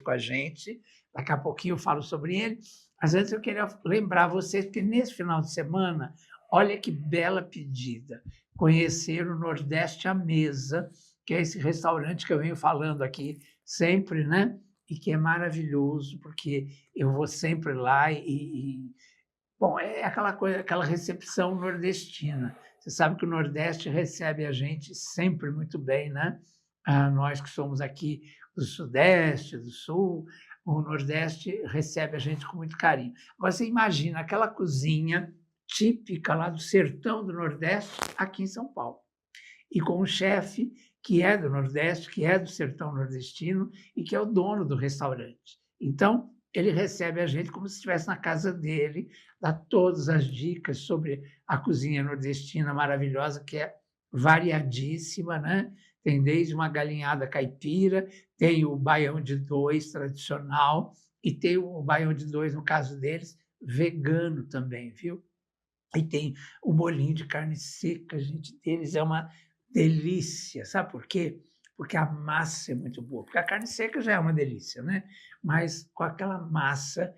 com a gente. Daqui a pouquinho eu falo sobre ele. Mas antes eu queria lembrar vocês que nesse final de semana, olha que bela pedida, conhecer o Nordeste à Mesa, que é esse restaurante que eu venho falando aqui sempre, né? E que é maravilhoso, porque eu vou sempre lá bom, é aquela coisa, aquela recepção nordestina. Você sabe que o Nordeste recebe a gente sempre muito bem, né? Nós que somos aqui do Sudeste, do Sul, o Nordeste recebe a gente com muito carinho. Agora, você imagina aquela cozinha típica lá do sertão do Nordeste, aqui em São Paulo, e com um chefe que é do Nordeste, que é do sertão nordestino e que é o dono do restaurante. Então, ele recebe a gente como se estivesse na casa dele, dá todas as dicas sobre a cozinha nordestina maravilhosa, que é variadíssima, né? Tem desde uma galinhada caipira, tem o baião de dois tradicional e tem o baião de dois, no caso deles, vegano também, viu? E tem o bolinho de carne seca, gente, deles é uma delícia. Sabe por quê? Porque a massa é muito boa. Porque a carne seca já é uma delícia, né? Mas com aquela massa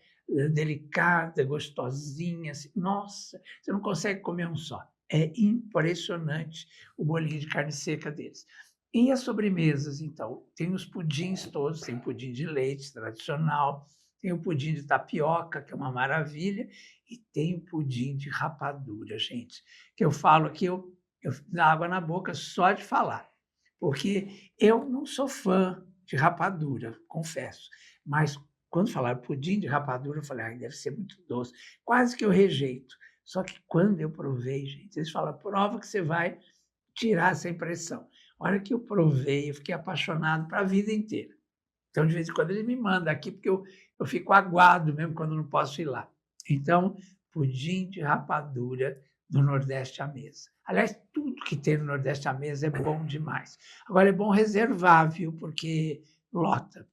delicada, gostosinha, assim, nossa, você não consegue comer um só. É impressionante o bolinho de carne seca deles. E as sobremesas, então? Tem os pudins todos, tem pudim de leite tradicional, tem o pudim de tapioca, que é uma maravilha, e tem o pudim de rapadura, gente, que eu falo aqui, eu dá água na boca só de falar, porque eu não sou fã de rapadura, confesso, mas quando falaram pudim de rapadura, eu falei, deve ser muito doce, quase que eu rejeito. Só que quando eu provei, gente, eles falam, prova que você vai tirar essa impressão. A hora que eu provei, eu fiquei apaixonado para a vida inteira. Então, de vez em quando, ele me manda aqui, porque eu fico aguado mesmo quando não posso ir lá. Então, pudim de rapadura do Nordeste à Mesa. Aliás, tudo que tem no Nordeste à Mesa é bom demais. Agora, é bom reservar, viu? Porque lota.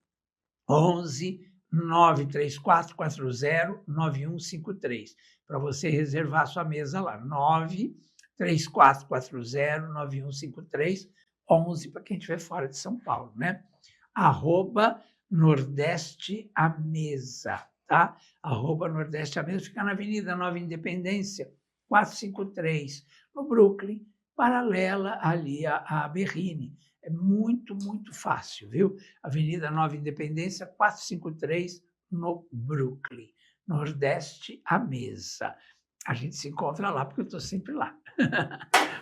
11 934 40 9153, para você reservar sua mesa lá. 934 40 9153, 11 para quem estiver fora de São Paulo, né? @Nordeste à Mesa, tá? @Nordeste à Mesa, fica na Avenida Nova Independência, 453, no Brooklyn, paralela ali à Berrini. É muito, muito fácil, viu? Avenida Nova Independência, 453, no Brooklyn. Nordeste à Mesa. A gente se encontra lá, porque eu estou sempre lá.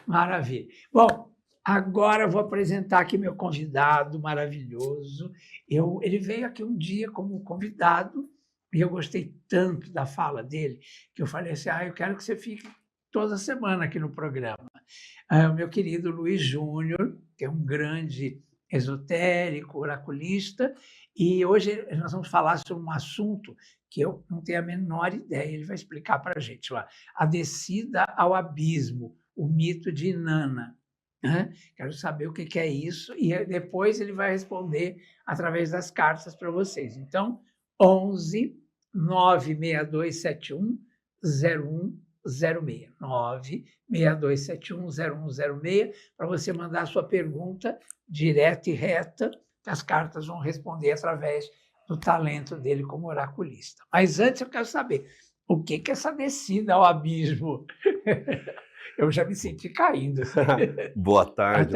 Maravilha. Bom, agora eu vou apresentar aqui meu convidado maravilhoso. Ele veio aqui um dia como convidado e eu gostei tanto da fala dele que eu falei assim, eu quero que você fique toda semana aqui no programa. O meu querido Luiz Júnior, que é um grande esotérico, oraculista, e hoje nós vamos falar sobre um assunto que eu não tenho a menor ideia, ele vai explicar para a gente. A descida ao abismo, o mito de Inanna. Quero saber o que é isso, e depois ele vai responder através das cartas para vocês. Então, 11 96271 0106, 962710106, para você mandar a sua pergunta direta e reta, que as cartas vão responder através do talento dele como oraculista. Mas antes eu quero saber, o que é essa descida ao abismo? Eu já me senti caindo. Boa tarde,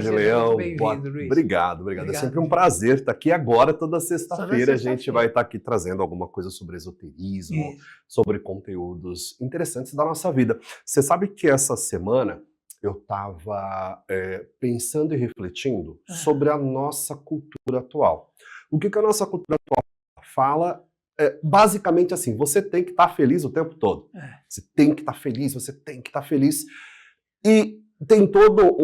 Leão. Bem-vindo, Luiz. Obrigado. É sempre um prazer estar aqui agora, toda sexta-feira. A gente vai estar aqui trazendo alguma coisa sobre esoterismo, sobre conteúdos interessantes da nossa vida. Você sabe que essa semana eu estava pensando e refletindo sobre a nossa cultura atual. O que a nossa cultura atual fala? Basicamente assim, você tem que estar feliz o tempo todo. Você tem que estar feliz, você tem que estar feliz. E tem todo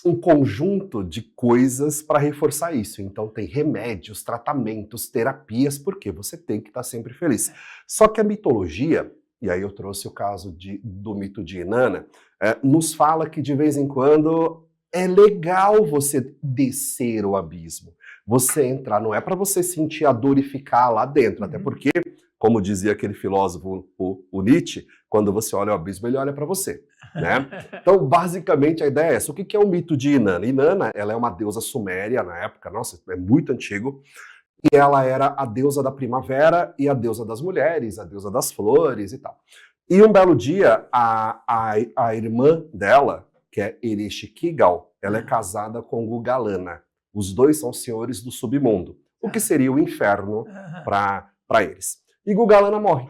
um conjunto de coisas para reforçar isso. Então tem remédios, tratamentos, terapias, porque você tem que estar sempre feliz. Só que a mitologia, e aí eu trouxe o caso do mito de Inanna, nos fala que de vez em quando é legal você descer o abismo. Você entrar, não é para você sentir a dor e ficar lá dentro, até porque, como dizia aquele filósofo, o Nietzsche, quando você olha o abismo, ele olha para você, né? Então, basicamente, a ideia é essa. O que é o mito de Inanna? Inanna, ela é uma deusa suméria na época, nossa, é muito antigo, e ela era a deusa da primavera e a deusa das mulheres, a deusa das flores e tal. E um belo dia, a irmã dela, que é Ereshkigal, ela é casada com Gugalana. Os dois são senhores do submundo, o que seria o inferno para eles. E Gugalana morre.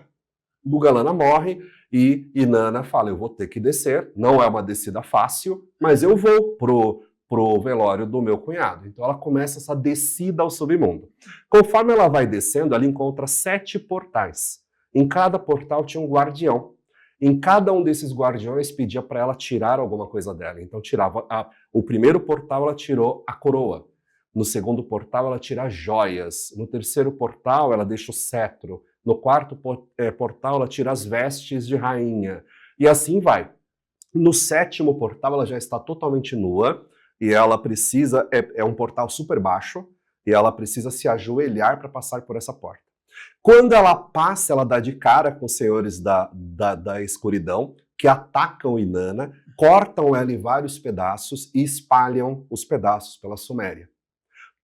Gugalana morre e Inanna fala, eu vou ter que descer, não é uma descida fácil, mas eu vou pro velório do meu cunhado. Então ela começa essa descida ao submundo. Conforme ela vai descendo, ela encontra 7 portais. Em cada portal tinha um guardião. Em cada um desses guardiões pedia para ela tirar alguma coisa dela. Então tirava o primeiro portal ela tirou a coroa. No segundo portal ela tira as joias. No terceiro portal ela deixa o cetro. No quarto portal ela tira as vestes de rainha. E assim vai. No 7º portal ela já está totalmente nua e ela precisa, é um portal super baixo, e ela precisa se ajoelhar para passar por essa porta. Quando ela passa, ela dá de cara com os senhores da escuridão, que atacam Inanna, cortam ela em vários pedaços e espalham os pedaços pela Suméria.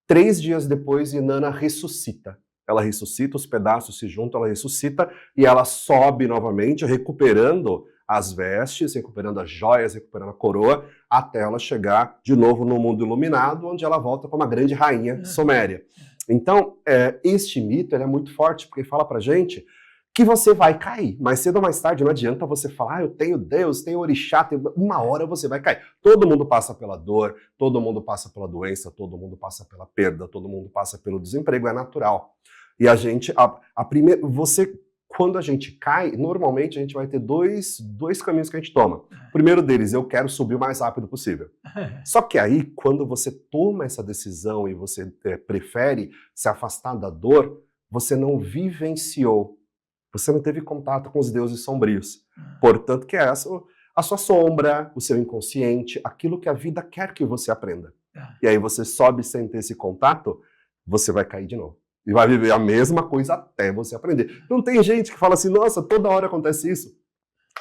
3 dias depois, Inanna ressuscita. Ela ressuscita, os pedaços se juntam, ela ressuscita e ela sobe novamente, recuperando as vestes, recuperando as joias, recuperando a coroa, até ela chegar de novo no mundo iluminado, onde ela volta como a grande rainha suméria. Então, este mito ele é muito forte, porque fala pra gente que você vai cair. Mais cedo ou mais tarde, não adianta você falar, eu tenho Deus, tenho orixá, uma hora você vai cair. Todo mundo passa pela dor, todo mundo passa pela doença, todo mundo passa pela perda, todo mundo passa pelo desemprego, é natural. E a gente, quando a gente cai, normalmente a gente vai ter dois caminhos que a gente toma. O primeiro deles, eu quero subir o mais rápido possível. Só que aí, quando você toma essa decisão e você prefere se afastar da dor, você não vivenciou, você não teve contato com os deuses sombrios. Portanto, que é a sua sombra, o seu inconsciente, aquilo que a vida quer que você aprenda. E aí você sobe sem ter esse contato, você vai cair de novo. E vai viver a mesma coisa até você aprender. Não tem gente que fala assim, nossa, toda hora acontece isso.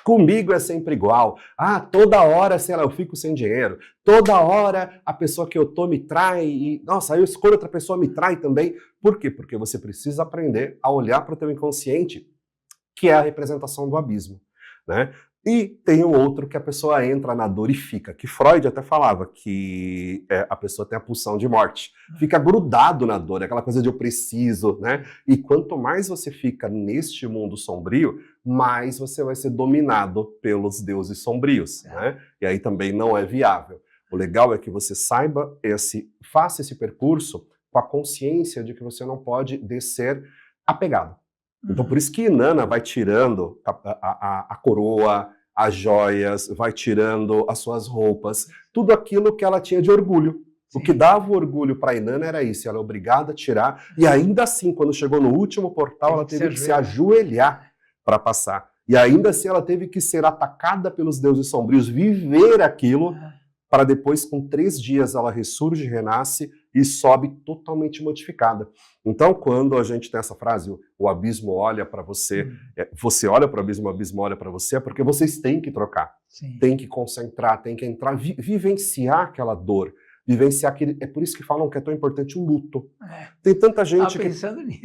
Comigo é sempre igual. Ah, toda hora, sei lá, eu fico sem dinheiro. Toda hora a pessoa que eu tô me trai. E, nossa, aí eu escolho outra pessoa me trai também. Por quê? Porque você precisa aprender a olhar para o teu inconsciente, que é a representação do abismo, né? E tem o outro que a pessoa entra na dor e fica, que Freud até falava que a pessoa tem a pulsão de morte, fica grudado na dor, aquela coisa de eu preciso, né? E quanto mais você fica neste mundo sombrio, mais você vai ser dominado pelos deuses sombrios, né? E aí também não é viável. O legal é que você faça esse percurso com a consciência de que você não pode descer apegado. Então, por isso que Inanna vai tirando a coroa, as joias, vai tirando as suas roupas, tudo aquilo que ela tinha de orgulho. Sim. O que dava orgulho para Inanna era isso, ela é obrigada a tirar, e ainda assim, quando chegou no último portal, ela teve que se ajoelhar para passar. E ainda assim, ela teve que ser atacada pelos deuses sombrios, viver aquilo, para depois, com 3 dias, ela ressurge, renasce e sobe totalmente modificada. Então, quando a gente tem essa frase, o abismo olha para você, você olha para o abismo olha para você, é porque vocês têm que trocar, têm que concentrar, têm que entrar, vivenciar aquela dor, vivenciar aquele... É por isso que falam que é tão importante o luto. Tem tanta gente pensando nisso.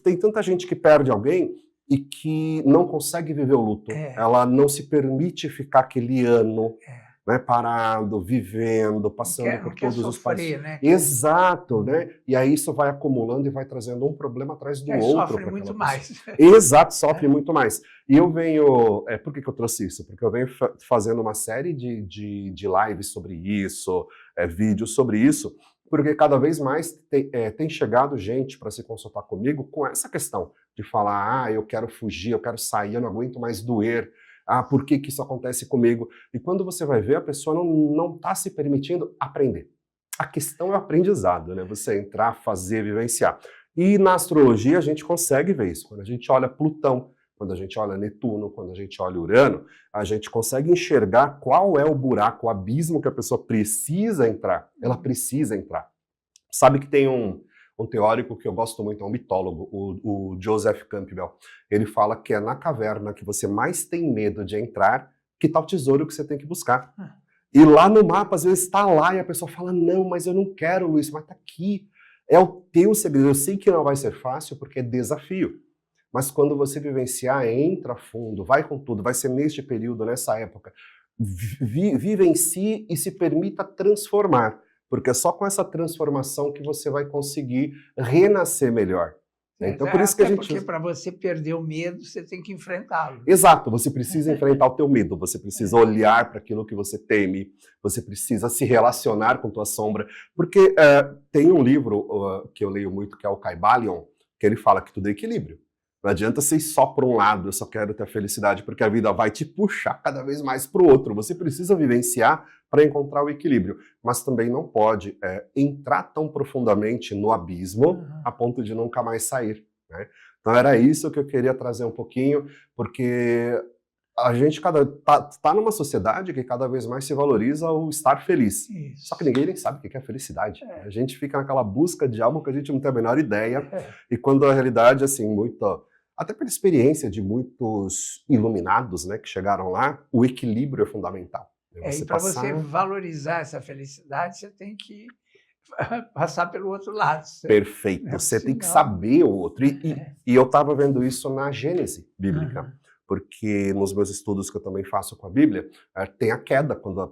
Tem tanta gente que perde alguém e que não consegue viver o luto. Ela não se permite ficar aquele ano... né, parado, vivendo, passando por todos os passos. Né? Exato, né? E aí isso vai acumulando e vai trazendo um problema atrás do outro. Sofre muito mais. Exato, sofre muito mais. E eu venho... por que eu trouxe isso? Porque eu venho fazendo uma série de lives sobre isso, vídeos sobre isso, porque cada vez mais tem chegado gente para se consultar comigo com essa questão de falar, eu quero fugir, eu quero sair, eu não aguento mais doer. Por que isso acontece comigo? E quando você vai ver, a pessoa não está se permitindo aprender. A questão é o aprendizado, né? Você entrar, fazer, vivenciar. E na astrologia a gente consegue ver isso. Quando a gente olha Plutão, quando a gente olha Netuno, quando a gente olha Urano, a gente consegue enxergar qual é o buraco, o abismo que a pessoa precisa entrar. Ela precisa entrar. Sabe que tem um teórico que eu gosto muito, é um mitólogo, o Joseph Campbell. Ele fala que é na caverna que você mais tem medo de entrar, que está o tesouro que você tem que buscar. E lá no mapa, às vezes está lá e a pessoa fala, não, mas eu não quero, Luiz, mas está aqui. É o teu segredo. Eu sei que não vai ser fácil porque é desafio. Mas quando você vivenciar, entra a fundo, vai com tudo, vai ser neste período, nessa época. Vivencie e se permita transformar. Porque é só com essa transformação que você vai conseguir renascer melhor. Então, por isso que a gente... Porque para você perder o medo, você tem que enfrentá-lo. Exato, você precisa enfrentar o teu medo, você precisa olhar para aquilo que você teme, você precisa se relacionar com tua sombra. Porque tem um livro que eu leio muito, que é o Kybalion, que ele fala que tudo é equilíbrio. Não adianta ser só para um lado, eu só quero ter felicidade, porque a vida vai te puxar cada vez mais para o outro. Você precisa vivenciar para encontrar o equilíbrio, mas também não pode entrar tão profundamente no abismo a ponto de nunca mais sair, né? Então era isso que eu queria trazer um pouquinho, porque a gente tá numa sociedade que cada vez mais se valoriza o estar feliz. Isso. Só que ninguém nem sabe o que é felicidade. A gente fica naquela busca de algo que a gente não tem a menor ideia, e quando a realidade, assim, até pela experiência de muitos iluminados, né, que chegaram lá, o equilíbrio é fundamental. E para você valorizar essa felicidade, você tem que passar pelo outro lado. Perfeito, você tem que saber o outro. E eu estava vendo isso na Gênese bíblica, porque nos meus estudos que eu também faço com a Bíblia, tem a queda, quando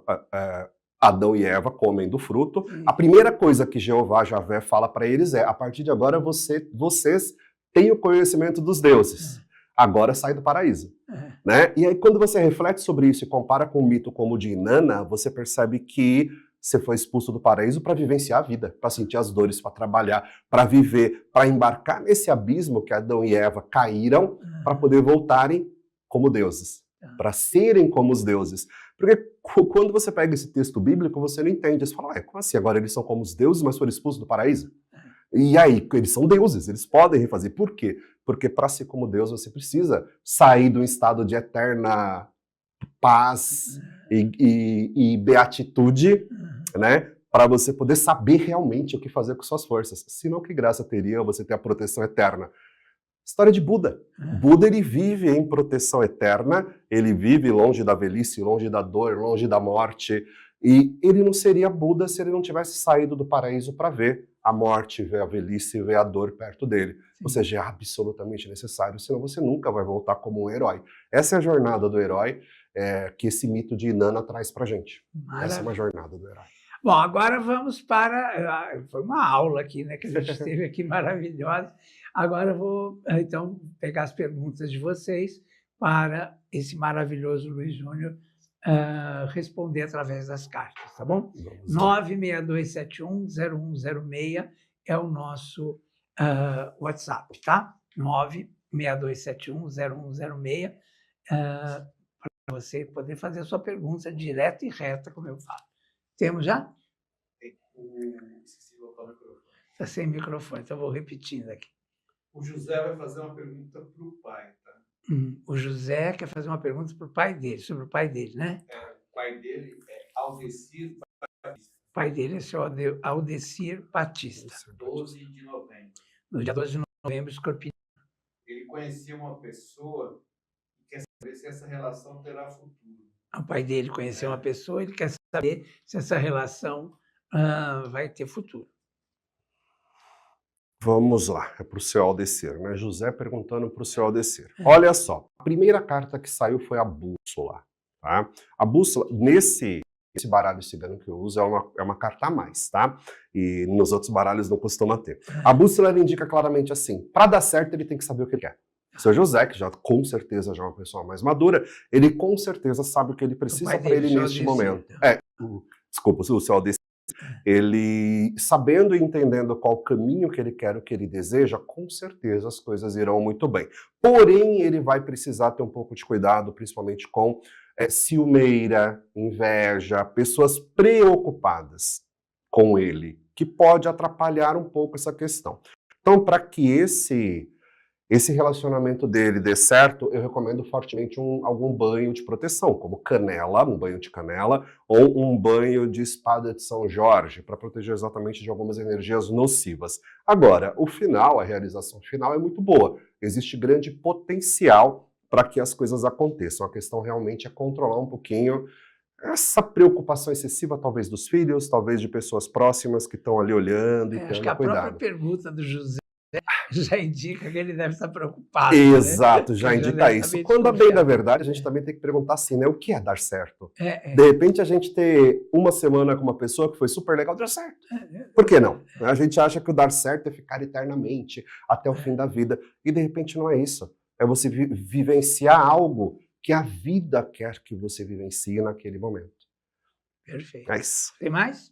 Adão e Eva comem do fruto. A primeira coisa que Jeová, Javé, fala para eles é: a partir de agora vocês têm o conhecimento dos deuses. Agora sai do paraíso. Né? E aí quando você reflete sobre isso e compara com um mito como o de Inanna, você percebe que você foi expulso do paraíso para vivenciar a vida, para sentir as dores, para trabalhar, para viver, para embarcar nesse abismo que Adão e Eva caíram, para poder voltarem como deuses, para serem como os deuses. Porque quando você pega esse texto bíblico, você não entende. Você fala: como assim? Agora eles são como os deuses, mas foram expulsos do paraíso? E aí, eles são deuses, eles podem refazer. Por quê? Porque para ser como Deus, você precisa sair de um estado de eterna paz e beatitude, né? Para você poder saber realmente o que fazer com suas forças. Senão, que graça teria você ter a proteção eterna? História de Buda. Buda, ele vive em proteção eterna, ele vive longe da velhice, longe da dor, longe da morte. E ele não seria Buda se ele não tivesse saído do paraíso para ver a morte, ver a velhice, ver a dor perto dele. Sim. Ou seja, é absolutamente necessário, senão você nunca vai voltar como um herói. Essa é a jornada do herói que esse mito de Inanna traz pra gente. Maravilha. Essa é uma jornada do herói. Bom, agora vamos para... Foi uma aula aqui, né, que a gente teve aqui maravilhosa. Agora eu vou, então, pegar as perguntas de vocês para esse maravilhoso Luiz Júnior responder através das cartas, tá bom? 962710106 é o nosso WhatsApp, tá? 962710106 para você poder fazer a sua pergunta direta e reta, como eu falo. Temos já? Esqueci de voltar o microfone. Está sem microfone, então eu vou repetindo aqui. O José vai fazer uma pergunta para o pai, tá? O José quer fazer uma pergunta para o pai dele, sobre o pai dele, né? O pai dele é Aldecir Batista. O pai dele é o senhor Aldecir Batista. 12 de novembro. No dia 12 de novembro, Escorpião. Ele conhecia uma pessoa e quer saber se essa relação terá futuro. O pai dele conheceu uma pessoa, ele quer saber se essa relação vai ter futuro. Vamos lá, é para o seu Aldecir, né? José perguntando para o seu Aldecir. Olha só, a primeira carta que saiu foi a bússola. Tá? A bússola, nesse baralho cigano que eu uso, é uma carta a mais, tá? E nos outros baralhos não costuma ter. A bússola, ela indica claramente assim: para dar certo, ele tem que saber o que ele quer. O seu José, que já com certeza já é uma pessoa mais madura, ele com certeza sabe o que ele precisa para ele neste momento. Desculpa, o seu Aldecir. Ele, sabendo e entendendo qual o caminho que ele quer, o que ele deseja, com certeza as coisas irão muito bem. Porém, ele vai precisar ter um pouco de cuidado, principalmente com ciumeira, inveja, pessoas preocupadas com ele, que pode atrapalhar um pouco essa questão. Então, para que esse relacionamento dele dê certo, eu recomendo fortemente algum banho de proteção, como canela, um banho de canela, ou um banho de espada de São Jorge, para proteger exatamente de algumas energias nocivas. Agora, a realização final é muito boa. Existe grande potencial para que as coisas aconteçam. A questão realmente é controlar um pouquinho essa preocupação excessiva, talvez dos filhos, talvez de pessoas próximas que estão ali olhando e tendo Acho que a cuidado. própria pergunta do José já indica que ele deve estar preocupado. Exato, né? já Ele indica deve isso. estar Quando, a meio bem da desconfiado. verdade, a gente também tem que perguntar assim, né? O que é dar certo? É, De repente, a gente ter uma semana com uma pessoa que foi super legal, deu certo. Por que não? A gente acha que o dar certo é ficar eternamente, até o fim da vida. E, de repente, não é isso. É você vivenciar algo que a vida quer que você vivencie naquele momento. Perfeito. É isso. Tem mais?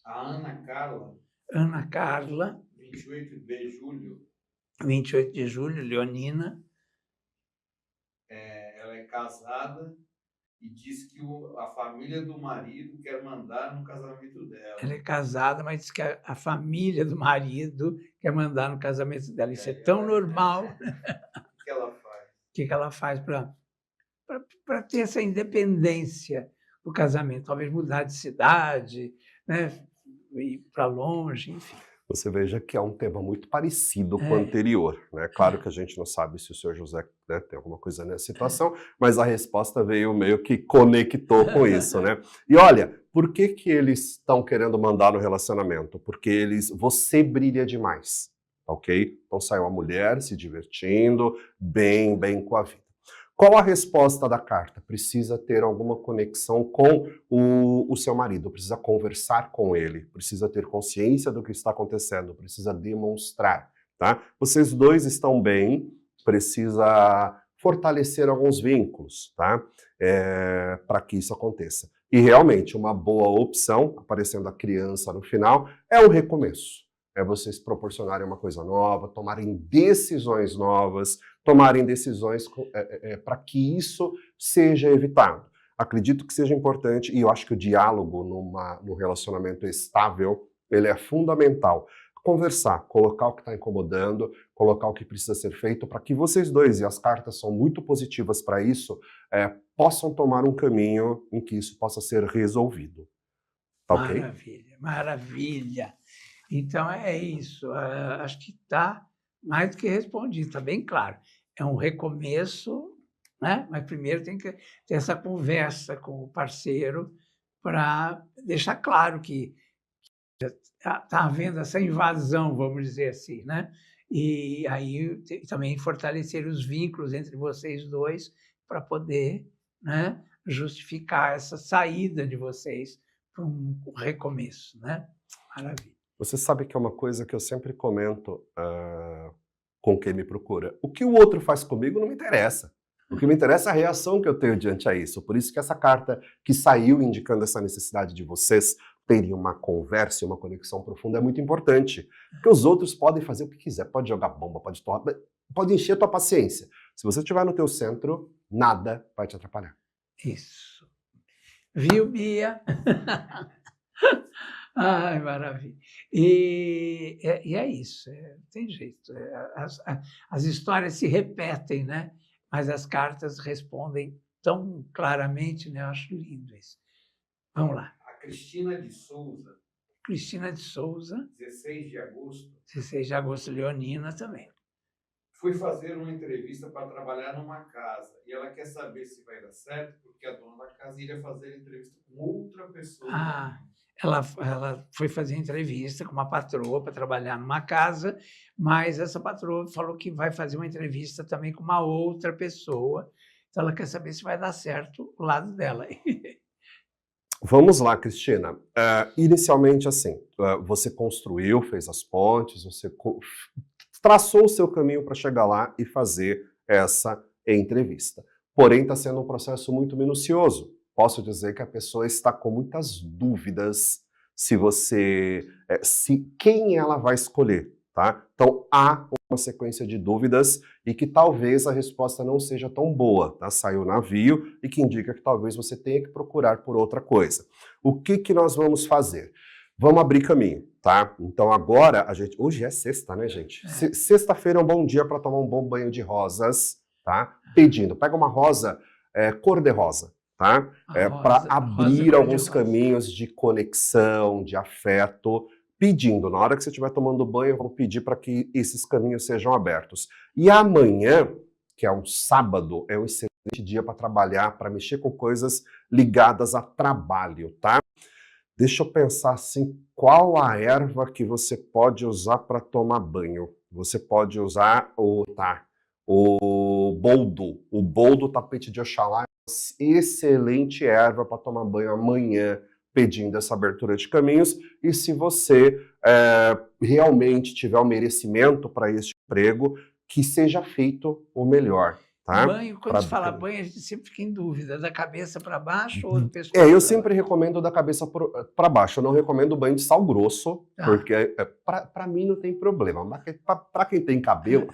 A Ana Carla, Ana Carla, 28 de julho, 28 de julho, leonina. ela é casada e diz que a família do marido quer mandar no casamento dela. Ela é casada, mas diz que a família do marido quer mandar no casamento dela. Isso é tão normal. O que ela faz? O que ela faz para ter essa independência do casamento? Talvez mudar de cidade, né? Ir para longe, enfim. Você veja que é um tema muito parecido com o anterior, né? Claro que a gente não sabe se o senhor José, né, tem alguma coisa nessa situação, mas a resposta veio meio que conectou com isso, né? E olha, por que que eles estão querendo mandar no relacionamento? Porque você brilha demais, ok? Então sai uma mulher se divertindo, bem com a vida. Qual a resposta da carta? Precisa ter alguma conexão com o seu marido, precisa conversar com ele, precisa ter consciência do que está acontecendo, precisa demonstrar, tá? Vocês dois estão bem, precisa fortalecer alguns vínculos, tá? Para que isso aconteça. E realmente, uma boa opção, aparecendo a criança no final, é o recomeço. É vocês proporcionarem uma coisa nova, tomarem decisões novas, tomarem decisões para que isso seja evitado. Acredito que seja importante, e eu acho que o diálogo num relacionamento estável, ele é fundamental. Conversar, colocar o que está incomodando, colocar o que precisa ser feito, para que vocês dois, e as cartas são muito positivas para isso, possam tomar um caminho em que isso possa ser resolvido. Tá ok? Maravilha, maravilha. Então, é isso. Acho que está mais do que respondido, está bem claro. É um recomeço, né? Mas primeiro tem que ter essa conversa com o parceiro para deixar claro que está havendo essa invasão, vamos dizer assim, né? E aí também fortalecer os vínculos entre vocês dois para poder, né, justificar essa saída de vocês para um recomeço, né? Maravilha. Você sabe que é uma coisa que eu sempre comento com quem me procura. O que o outro faz comigo não me interessa. O que me interessa é a reação que eu tenho diante a isso. Por isso que essa carta que saiu indicando essa necessidade de vocês terem uma conversa e uma conexão profunda é muito importante. Porque os outros podem fazer o que quiser. Pode jogar bomba, pode encher a tua paciência. Se você estiver no teu centro, nada vai te atrapalhar. Isso. Viu, Bia? Ai, maravilha. E é isso, não tem jeito. As histórias se repetem, né? Mas as cartas respondem tão claramente, né? Eu acho lindo isso. Vamos lá. A Cristina de Souza, Cristina de Souza, 16 de agosto, 16 de agosto, leonina também. foi fazer uma entrevista para trabalhar numa casa e ela quer saber se vai dar certo, porque a dona da casa iria fazer entrevista com outra pessoa. Ela foi fazer entrevista com uma patroa para trabalhar numa casa, mas essa patroa falou que vai fazer uma entrevista também com uma outra pessoa. Então, ela quer saber se vai dar certo o lado dela. Vamos lá, Cristina. Inicialmente, assim, você construiu, fez as pontes, você traçou o seu caminho para chegar lá e fazer essa entrevista. Porém, está sendo um processo muito minucioso. Posso dizer que a pessoa está com muitas dúvidas quem ela vai escolher, tá? Então, há uma sequência de dúvidas e que talvez a resposta não seja tão boa, tá? Saiu o navio e que indica que talvez você tenha que procurar por outra coisa. O que nós vamos fazer? Vamos abrir caminho, tá? Então agora, hoje é sexta, né, gente? Sexta-feira é um bom dia para tomar um bom banho de rosas, tá? Pedindo, pega uma rosa cor-de-rosa, tá? Para abrir alguns caminhos de conexão, de afeto, pedindo. Na hora que você estiver tomando banho, vamos pedir para que esses caminhos sejam abertos. E amanhã, que é um sábado, é um excelente dia para trabalhar, para mexer com coisas ligadas a trabalho, tá? Deixa eu pensar assim, qual a erva que você pode usar para tomar banho? Você pode usar o boldo. O boldo, tapete de Oxalá, é uma excelente erva para tomar banho amanhã, pedindo essa abertura de caminhos. E se você realmente tiver o merecimento para este emprego, que seja feito o melhor. Tá? Banho, quando se fala banho, a gente sempre fica em dúvida, da cabeça para baixo ou do pescoço? Eu sempre recomendo da cabeça para baixo. Eu não recomendo banho de sal grosso, porque para mim não tem problema. Mas para quem tem cabelo,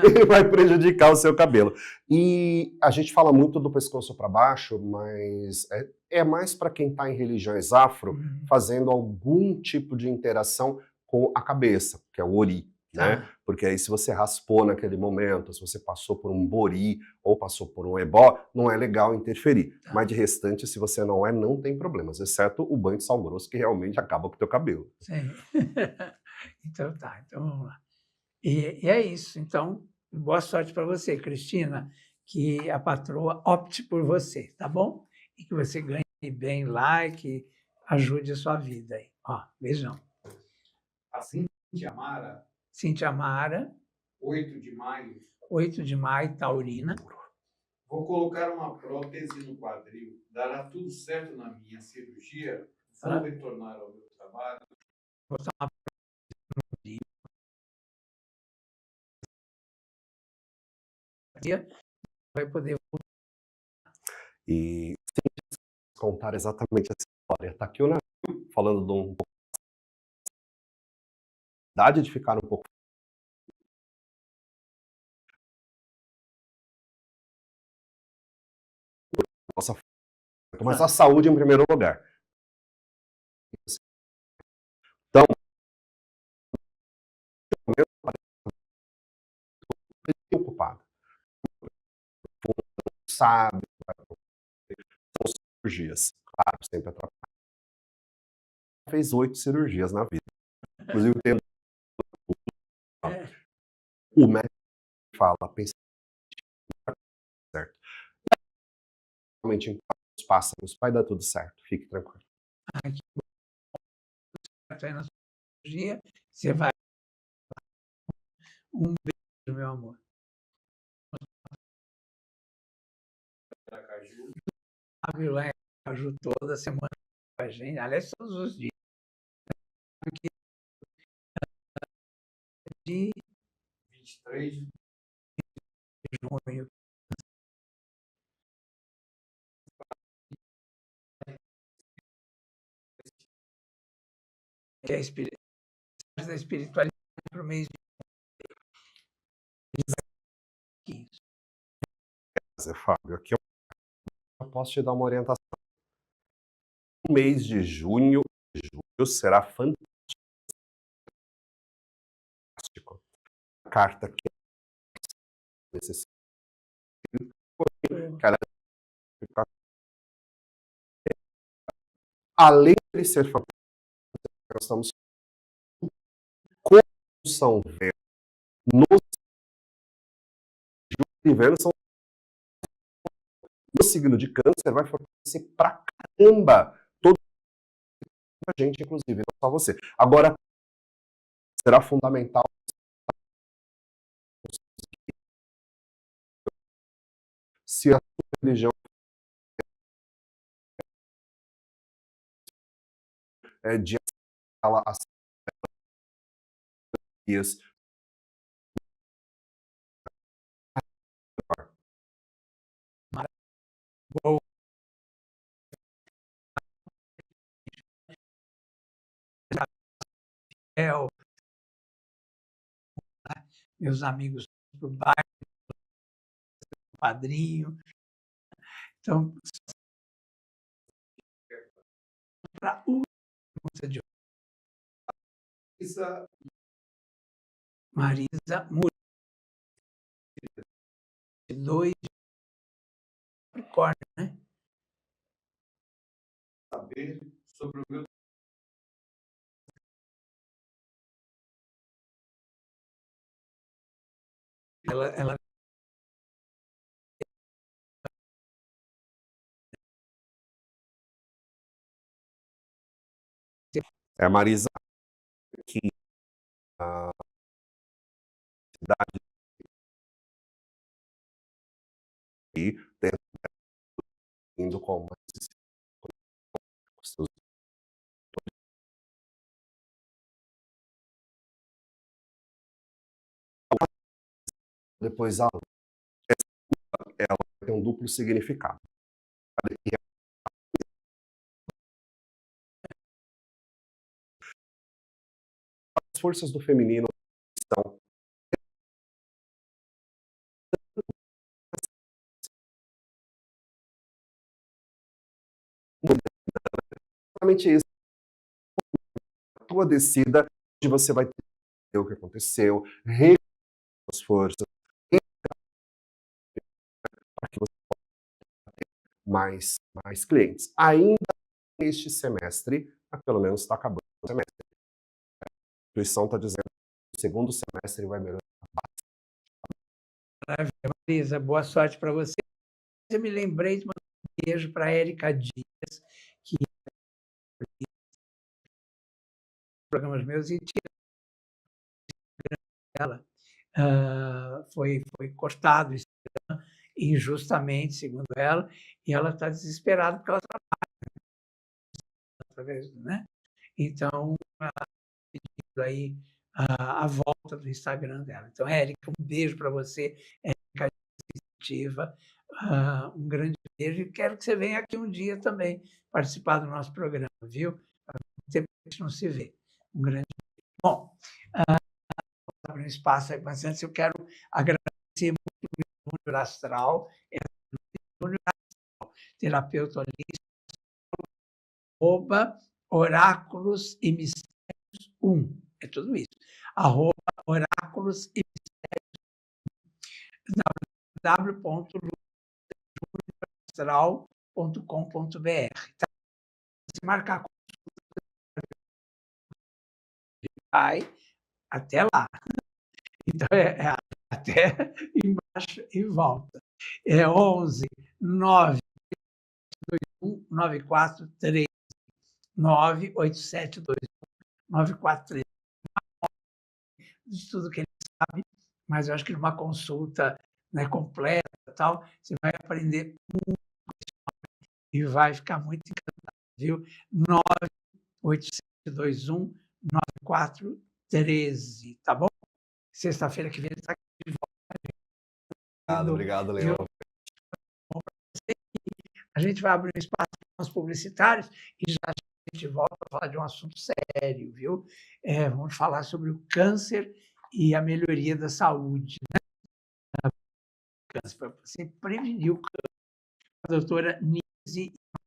ele vai prejudicar o seu cabelo. E a gente fala muito do pescoço para baixo, mas é mais para quem está em religiões afro, fazendo algum tipo de interação com a cabeça, que é o ori. Né? Porque aí se você raspou naquele momento, se você passou por um bori ou passou por um ebó, não é legal interferir. Mas de restante, se você não tem problemas, exceto o banho de sal grosso, que realmente acaba com o teu cabelo. Sim. Então vamos lá. E é isso. Então, boa sorte para você, Cristina, que a patroa opte por você, tá bom? E que você ganhe bem lá e que ajude a sua vida aí. Ó, beijão. A Cíntia Mara. Cíntia Mara. 8 de maio. 8 de maio, Taurina. Vou colocar uma prótese no quadril. Dará tudo certo na minha cirurgia? Vou retornar ao meu trabalho? Vou botar uma prótese no quadril. Vai poder voltar. E sem contar exatamente essa história. Está aqui o navio falando de um pouco de ficar um pouco nossa, mas a saúde em primeiro lugar. Então, preocupado. Sabe, são cirurgias. Claro, sempre atrapalha. Fez 8 cirurgias na vida. Inclusive, tem o médico fala, pensa certo. Realmente, em os pássaros, vai dar tudo certo. Fique tranquilo. Aí na cirurgia, você vai. Um beijo, meu amor. Lá em Aracaju toda semana com a gente, aliás, todos os dias. De 23 de junho. Que é da espiritualidade para o mês de Zé Fábio, aqui eu posso te dar uma orientação. O mês de junho será fantástico. A carta que além de ser fantástico, nós estamos com São Vênus no inverno, no signo de Câncer, vai fortalecer pra caramba toda a gente, inclusive, não só você. Agora, será fundamental se a sua religião é de as meus amigos do bairro, padrinho. Então, para a última de Marisa Muro, 2 de Capricórnio, né? Saber sobre o meu Ela É a Marisa que a cidade aí, indo com seus depois ela tem um duplo significado. E as forças do feminino são exatamente isso. A tua descida, onde você vai ter o que aconteceu, rever as forças, para que você mais clientes. Ainda este semestre, pelo menos está acabando o semestre. A intuição está dizendo que o segundo semestre vai melhorar. Maravilha, Marisa, boa sorte para você. Eu me lembrei de mandar um beijo para a Érica Dias, que programas meus e ela foi cortado injustamente, segundo ela, e ela está desesperada porque ela trabalha através, né? Então, pedindo aí a volta do Instagram dela. Então, Érica, um beijo para você, Érica Positiva, um grande beijo e quero que você venha aqui um dia também participar do nosso programa, viu? Há muito tempo que a gente não se vê. Um grande beijo. Bom, abre um espaço aí, mas antes eu quero agradecer muito o Júnior Astral, terapeuta holístico, @oráculos e mistérios 1. É tudo isso. @oráculos e www.astral.com.br. Tá? Se marcar com vai até lá. Então, é até embaixo e volta. É 11 921 943 98721 943. De tudo que ele sabe, mas eu acho que numa consulta, né, completa, tal, você vai aprender muito e vai ficar muito encantado, viu? 98721 9413, tá bom? Sexta-feira que vem ele está aqui de volta. Obrigado, Leão. A gente vai abrir um espaço para os publicitários e já a gente volta a falar de um assunto sério, viu? Vamos falar sobre o câncer e a melhoria da saúde, né? Câncer, para você prevenir o câncer. A doutora Nise